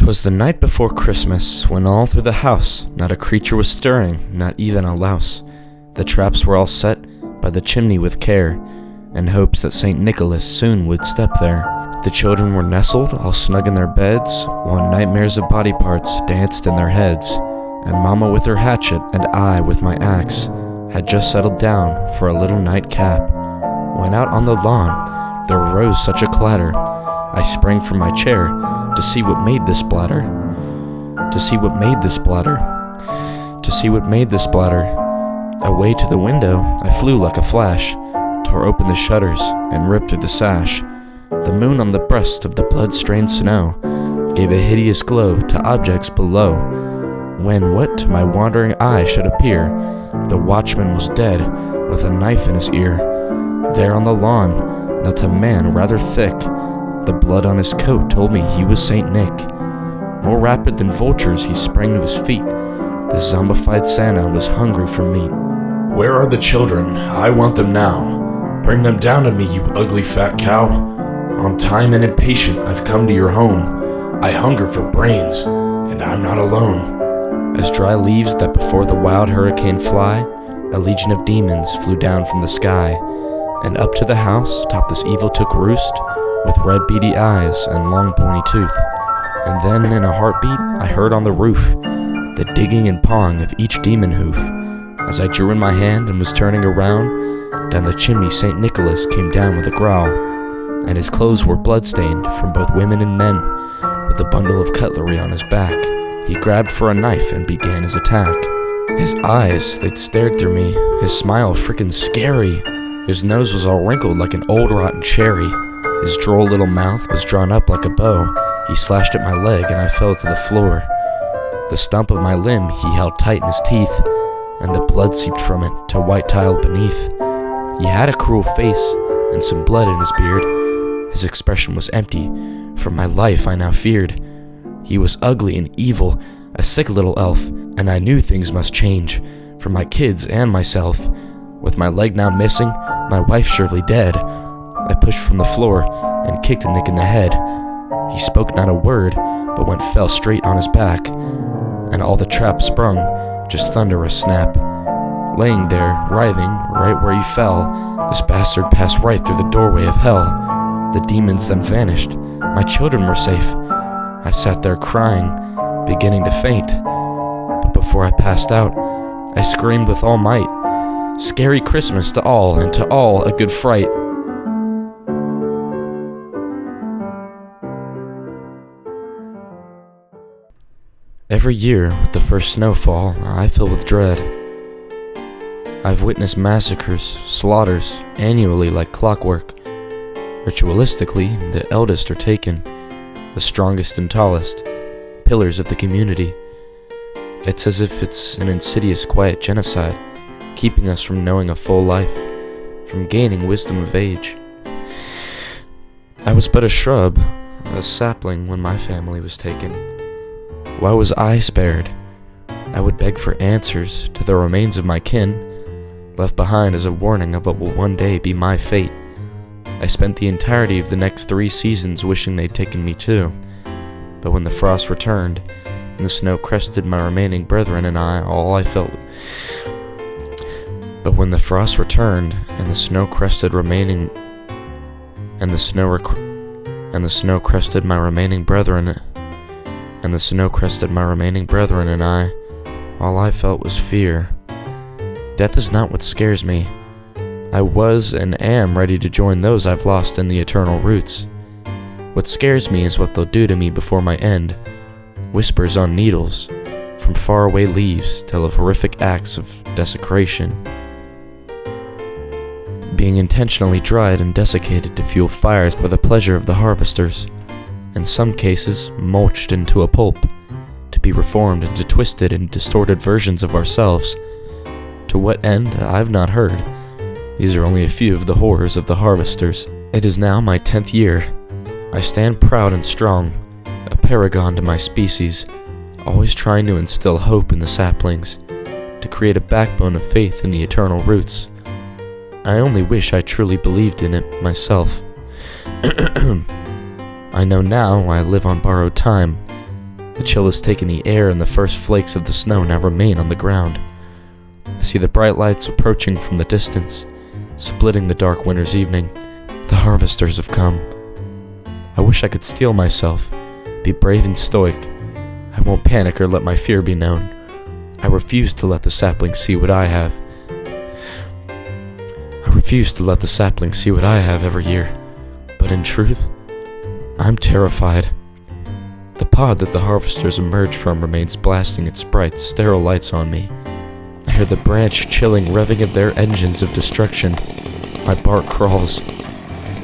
'Twas the night before Christmas, when all through the house not a creature was stirring, not even a louse. The traps were all set by the chimney with care, in hopes that St. Nicholas soon would step there. The children were nestled, all snug in their beds, while nightmares of body parts danced in their heads. And Mama with her hatchet, and I with my axe, had just settled down for a little nightcap, when out on the lawn there arose such a clatter. I sprang from my chair to see what made this splatter. Away to the window I flew like a flash, tore open the shutters and ripped through the sash. The moon on the breast of the blood-stained snow gave a hideous glow to objects below, when what to my wandering eye should appear, the watchman was dead with a knife in his ear. There on the lawn knelt a man rather thick. The blood on his coat told me he was Saint Nick. More rapid than vultures he sprang to his feet. The zombified Santa was hungry for meat. "Where are the children? I want them now. Bring them down to me, you ugly fat cow. On time and impatient I've come to your home. I hunger for brains, and I'm not alone." As dry leaves that before the wild hurricane fly, a legion of demons flew down from the sky, and up to the house top this evil took roost, with red beady eyes and long pointy tooth. And then in a heartbeat I heard on the roof the digging and pawing of each demon hoof. As I drew in my hand and was turning around, down the chimney St. Nicholas came down with a growl, and his clothes were bloodstained from both women and men, with a bundle of cutlery on his back. He grabbed for a knife and began his attack. His eyes, they'd stared through me, his smile frickin' scary. His nose was all wrinkled like an old rotten cherry. His droll little mouth was drawn up like a bow. He slashed at my leg and I fell to the floor. The stump of my limb he held tight in his teeth, and the blood seeped from it to white tile beneath. He had a cruel face and some blood in his beard. His expression was empty. For my life I now feared. He was ugly and evil, a sick little elf, and I knew things must change for my kids and myself. With my leg now missing, my wife surely dead, I pushed from the floor and kicked Nick in the head. He spoke not a word, but went fell straight on his back, and all the traps sprung, just thunderous snap. Laying there, writhing, right where he fell, this bastard passed right through the doorway of hell. The demons then vanished. My children were safe. I sat there crying, beginning to faint. But before I passed out, I screamed with all might, "Scary Christmas to all, and to all a good fright." Every year, with the first snowfall, I fill with dread. I've witnessed massacres, slaughters, annually like clockwork. Ritualistically, the eldest are taken, the strongest and tallest, pillars of the community. It's as if it's an insidious quiet genocide, keeping us from knowing a full life, from gaining wisdom of age. I was but a shrub, a sapling when my family was taken. Why was I spared? I would beg for answers to the remains of my kin, left behind as a warning of what will one day be my fate. I spent the entirety of the next 3 seasons wishing they'd taken me too, but when the frost returned, and the snow crested my remaining brethren and I, all I felt... But when the frost returned, and the snow crested remaining... And the snow crested my remaining brethren... And the snow crested my remaining brethren and I, all I felt was fear. Death is not what scares me. I was and am ready to join those I've lost in the eternal roots. What scares me is what they'll do to me before my end. Whispers on needles, from faraway leaves tell of horrific acts of desecration. Being intentionally dried and desiccated to fuel fires for the pleasure of the harvesters. In some cases, mulched into a pulp, to be reformed into twisted and distorted versions of ourselves. To what end, I've not heard. These are only a few of the horrors of the harvesters. It is now my 10th year. I stand proud and strong, a paragon to my species, always trying to instill hope in the saplings, to create a backbone of faith in the eternal roots. I only wish I truly believed in it myself. I know now I live on borrowed time, The chill has taken the air, and the first flakes of the snow now remain on the ground. I see the bright lights approaching from the distance, splitting the dark winter's evening. The harvesters have come. I wish I could steel myself, be brave and stoic. I won't panic or let my fear be known. I refuse to let the sapling see what I have. I refuse to let the sapling see what I have every year. But in truth, I'm terrified. The pod that the harvesters emerge from remains blasting its bright, sterile lights on me. I hear the branch chilling revving of their engines of destruction. My bark crawls.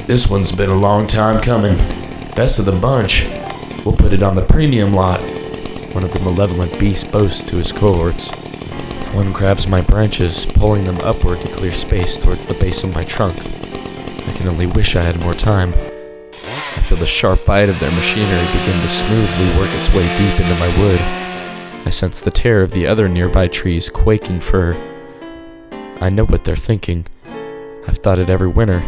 This one's been a long time coming. Best of the bunch. We'll put it on the premium lot. One of the malevolent beasts boasts to his cohorts. One grabs my branches, pulling them upward to clear space towards the base of my trunk. I can only wish I had more time. I feel the sharp bite of their machinery begin to smoothly work its way deep into my wood. I sense the terror of the other nearby trees quaking fur. I know what they're thinking. I've thought it every winter.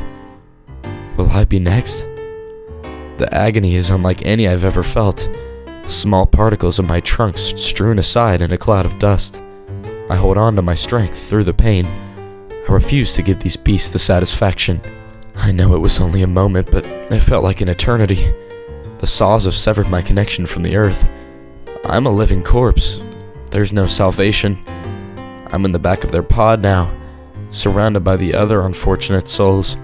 Will I be next? The agony is unlike any I've ever felt. Small particles of my trunk strewn aside in a cloud of dust. I hold on to my strength through the pain. I refuse to give these beasts the satisfaction. I know it was only a moment, but it felt like an eternity. The saws have severed my connection from the earth. I'm a living corpse. There's no salvation. I'm in the back of their pod now, surrounded by the other unfortunate souls.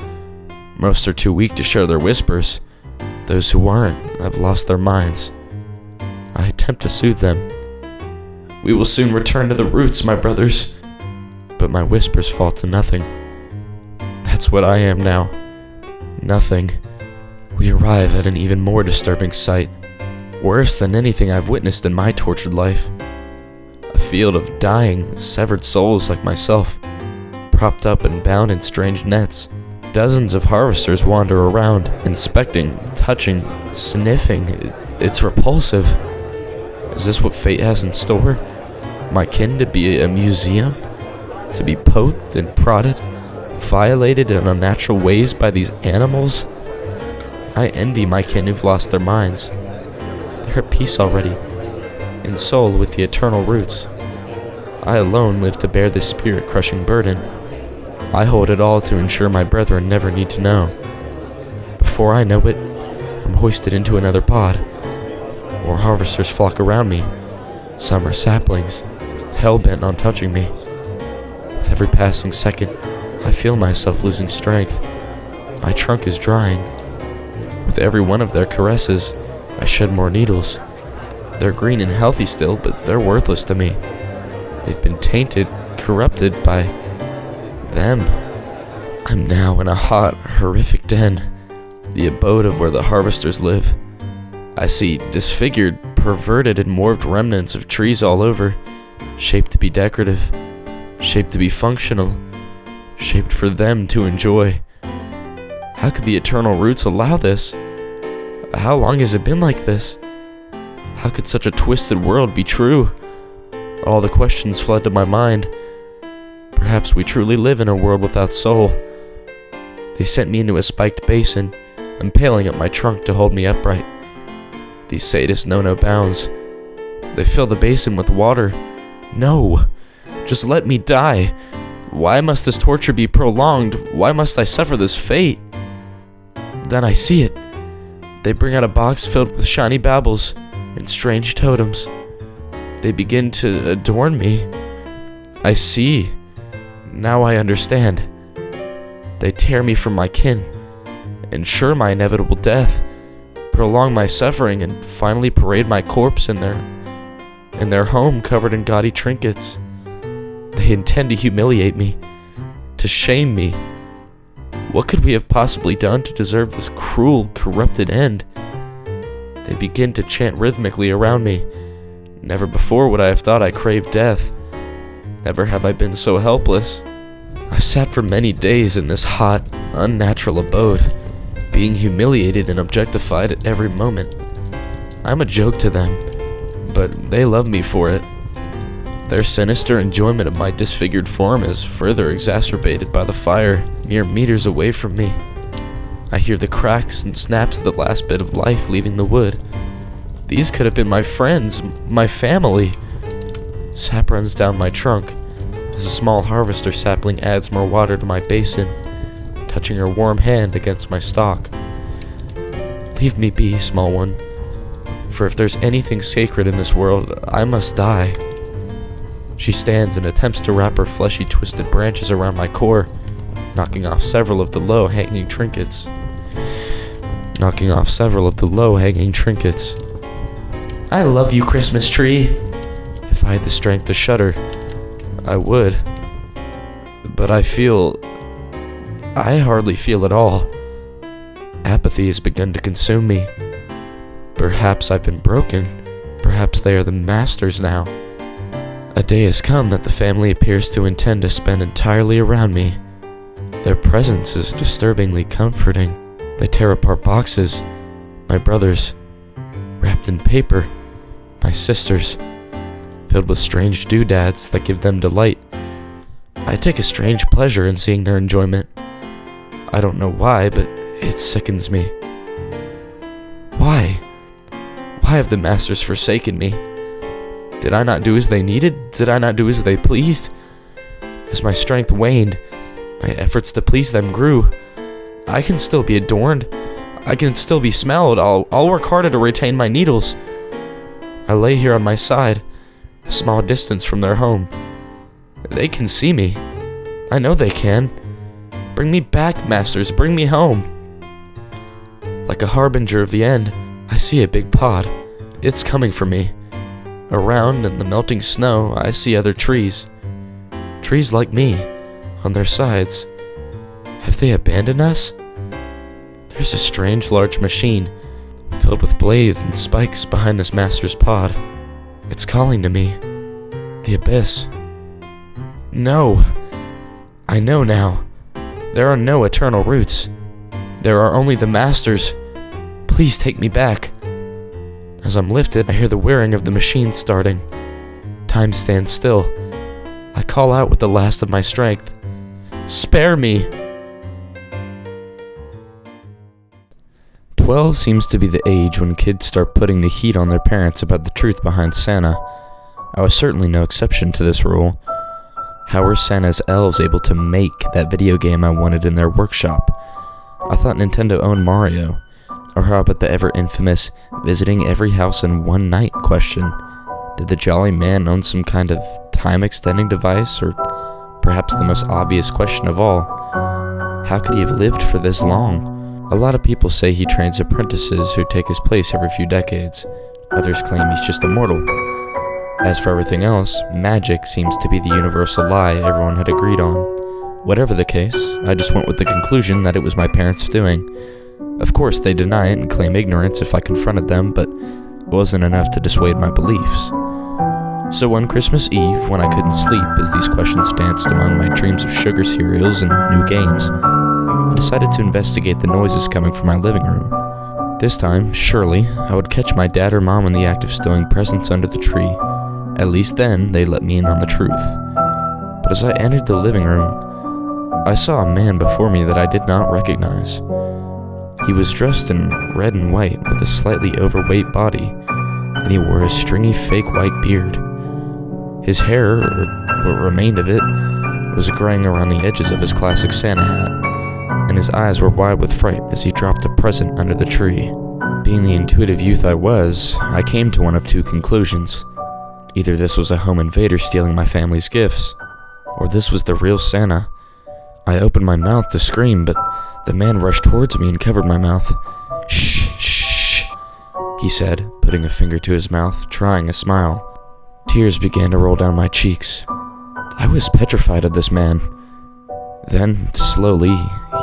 Most are too weak to share their whispers. Those who aren't have lost their minds. I attempt to soothe them. We will soon return to the roots, my brothers. But my whispers fall to nothing. That's what I am now. Nothing. We arrive at an even more disturbing sight. Worse than anything I've witnessed in my tortured life. A field of dying, severed souls like myself, propped up and bound in strange nets. Dozens of harvesters wander around, inspecting, touching, sniffing. It's repulsive. Is this what fate has in store? My kin to be a museum? To be poked and prodded, violated in unnatural ways by these animals? I envy my kin who've lost their minds. They're at peace already, in soul with the eternal roots. I alone live to bear this spirit-crushing burden. I hold it all to ensure my brethren never need to know. Before I know it, I'm hoisted into another pod. More harvesters flock around me. Some are saplings, hell-bent on touching me. With every passing second, I feel myself losing strength. My trunk is drying. With every one of their caresses, I shed more needles. They're green and healthy still, but they're worthless to me. They've been tainted, corrupted by them. I'm now in a hot, horrific den, the abode of where the harvesters live. I see disfigured, perverted, and morphed remnants of trees all over, shaped to be decorative, shaped to be functional, shaped for them to enjoy. How could the eternal roots allow this? How long has it been like this? How could such a twisted world be true? All the questions flood to my mind. Perhaps we truly live in a world without soul. They sent me into a spiked basin, impaling up my trunk to hold me upright. These sadists know no bounds. They fill the basin with water. No! Just let me die. Why must this torture be prolonged? Why must I suffer this fate? Then I see it. They bring out a box filled with shiny baubles and strange totems. They begin to adorn me. I see. Now I understand. They tear me from my kin, ensure my inevitable death, prolong my suffering, and finally parade my corpse in their home covered in gaudy trinkets. They intend to humiliate me, to shame me. What could we have possibly done to deserve this cruel, corrupted end? They begin to chant rhythmically around me. Never before would I have thought I craved death. Never have I been so helpless. I've sat for many days in this hot, unnatural abode, being humiliated and objectified at every moment. I'm a joke to them, but they love me for it. Their sinister enjoyment of my disfigured form is further exacerbated by the fire mere meters away from me. I hear the cracks and snaps of the last bit of life leaving the wood. These could have been my friends, my family. Sap runs down my trunk as a small harvester sapling adds more water to my basin, touching her warm hand against my stalk. Leave me be, small one, for if there's anything sacred in this world, I must die. She stands and attempts to wrap her fleshy, twisted branches around my core, knocking off several of the low-hanging trinkets. I love you, Christmas tree. If I had the strength to shudder, I would. But I hardly feel at all. Apathy has begun to consume me. Perhaps I've been broken. Perhaps they are the masters now. A day has come that the family appears to intend to spend entirely around me. Their presence is disturbingly comforting. They tear apart boxes. My brothers, wrapped in paper. My sisters, filled with strange doodads that give them delight. I take a strange pleasure in seeing their enjoyment. I don't know why, but it sickens me. Why? Why have the masters forsaken me? Did I not do as they needed? Did I not do as they pleased? As my strength waned, my efforts to please them grew. I can still be adorned. I can still be smelled. I'll work harder to retain my needles. I lay here on my side, a small distance from their home. They can see me. I know they can. Bring me back, masters. Bring me home. Like a harbinger of the end, I see a big pod. It's coming for me. Around in the melting snow, I see other trees. Trees like me, on their sides. Have they abandoned us? There's a strange large machine, filled with blades and spikes behind this master's pod. It's calling to me. The abyss. No. I know now. There are no eternal roots. There are only the masters. Please take me back. As I'm lifted, I hear the whirring of the machine starting. Time stands still. I call out with the last of my strength. Spare me! 12 seems to be the age when kids start putting the heat on their parents about the truth behind Santa. I was certainly no exception to this rule. How were Santa's elves able to make that video game I wanted in their workshop? I thought Nintendo owned Mario. Or how about the ever infamous visiting every house in one night question? Did the Jolly Man own some kind of time-extending device? Or perhaps the most obvious question of all, how could he have lived for this long? A lot of people say he trains apprentices who take his place every few decades. Others claim he's just immortal. As for everything else, magic seems to be the universal lie everyone had agreed on. Whatever the case, I just went with the conclusion that it was my parents' doing. Of course, they deny it and claim ignorance if I confronted them, but it wasn't enough to dissuade my beliefs. So one Christmas Eve, when I couldn't sleep as these questions danced among my dreams of sugar cereals and new games, I decided to investigate the noises coming from my living room. This time, surely, I would catch my dad or mom in the act of stowing presents under the tree. At least then, they'd let me in on the truth. But as I entered the living room, I saw a man before me that I did not recognize. He was dressed in red and white with a slightly overweight body, and he wore a stringy fake white beard. His hair, or what remained of it, was graying around the edges of his classic Santa hat, and his eyes were wide with fright as he dropped a present under the tree. Being the intuitive youth I was, I came to one of two conclusions. Either this was a home invader stealing my family's gifts, or this was the real Santa. I opened my mouth to scream, but the man rushed towards me and covered my mouth. Shh, shh, he said, putting a finger to his mouth, trying a smile. Tears began to roll down my cheeks. I was petrified of this man. Then, slowly,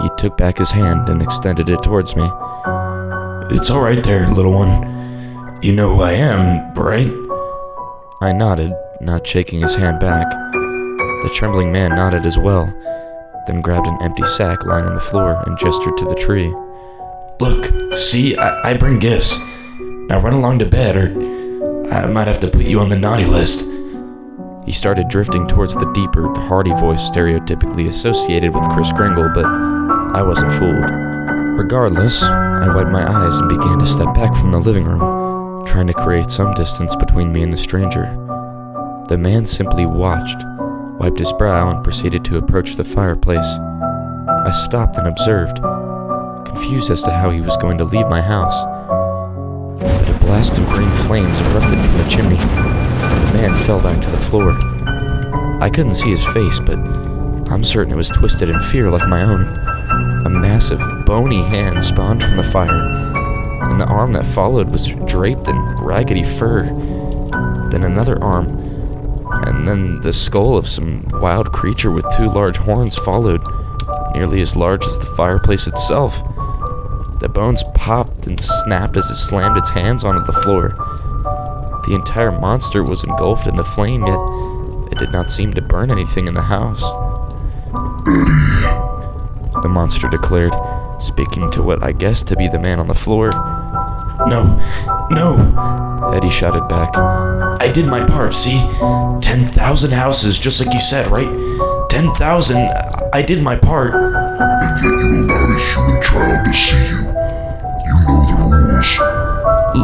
he took back his hand and extended it towards me. It's all right there, little one. You know who I am, right? I nodded, not shaking his hand back. The trembling man nodded as well, then grabbed an empty sack lying on the floor and gestured to the tree. Look, see, I bring gifts. Now run along to bed, or I might have to put you on the naughty list. He started drifting towards the deeper, hearty voice stereotypically associated with Kris Kringle, but I wasn't fooled. Regardless, I wiped my eyes and began to step back from the living room, trying to create some distance between me and the stranger. The man simply watched, wiped his brow, and proceeded to approach the fireplace. I stopped and observed, confused as to how he was going to leave my house. But a blast of green flames erupted from the chimney. The man fell back to the floor. I couldn't see his face, but I'm certain it was twisted in fear like my own. A massive, bony hand spawned from the fire, and the arm that followed was draped in raggedy fur. Then another arm, and then the skull of some wild creature with 2 large horns followed, nearly as large as the fireplace itself. The bones popped and snapped as it slammed its hands onto the floor. The entire monster was engulfed in the flame, yet it did not seem to burn anything in the house. The monster declared, speaking to what I guessed to be the man on the floor. No, Eddie shouted back. I did my part, see? 10,000 houses, just like you said, right? 10,000, I did my part. And yet you allowed a human child to see you. You know the rules.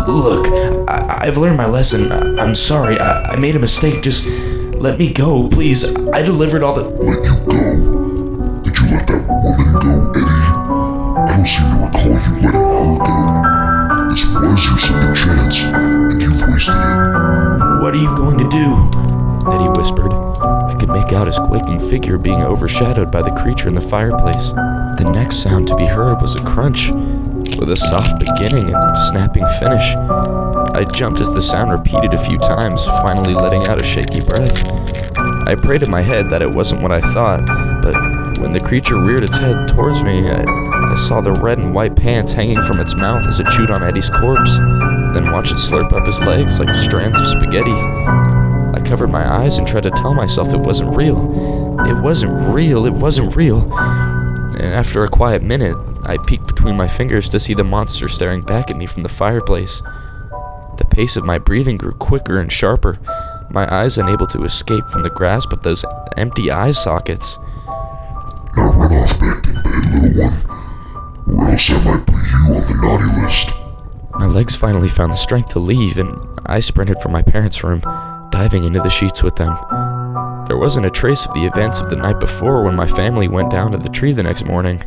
Look, I've learned my lesson. I'm sorry, I made a mistake. Just let me go, please. I delivered all the... Let you go? Did you let that woman go, Eddie? I don't seem to recall you letting her go. This was your second chance, and you've wasted it. What are you going to do? Eddie whispered. I could make out his quaking figure being overshadowed by the creature in the fireplace. The next sound to be heard was a crunch, with a soft beginning and snapping finish. I jumped as the sound repeated a few times, finally letting out a shaky breath. I prayed in my head that it wasn't what I thought, but when the creature reared its head towards me, I saw the red and white pants hanging from its mouth as it chewed on Eddie's corpse, then watched it slurp up his legs like strands of spaghetti. I covered my eyes and tried to tell myself it wasn't real. It wasn't real. And after a quiet minute, I peeked between my fingers to see the monster staring back at me from the fireplace. The pace of my breathing grew quicker and sharper, my eyes unable to escape from the grasp of those empty eye sockets. Now run off back to bed, little one, or else I might put you on the naughty list. My legs finally found the strength to leave, and I sprinted for my parents' room, diving into the sheets with them. There wasn't a trace of the events of the night before when my family went down to the tree the next morning.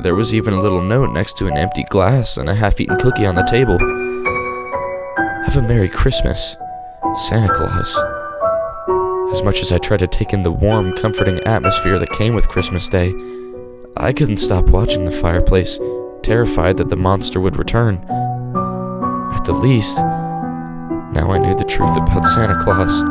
There was even a little note next to an empty glass and a half-eaten cookie on the table. Have a Merry Christmas, Santa Claus. As much as I tried to take in the warm, comforting atmosphere that came with Christmas Day, I couldn't stop watching the fireplace, terrified that the monster would return. At the least, now I knew the truth about Santa Claus.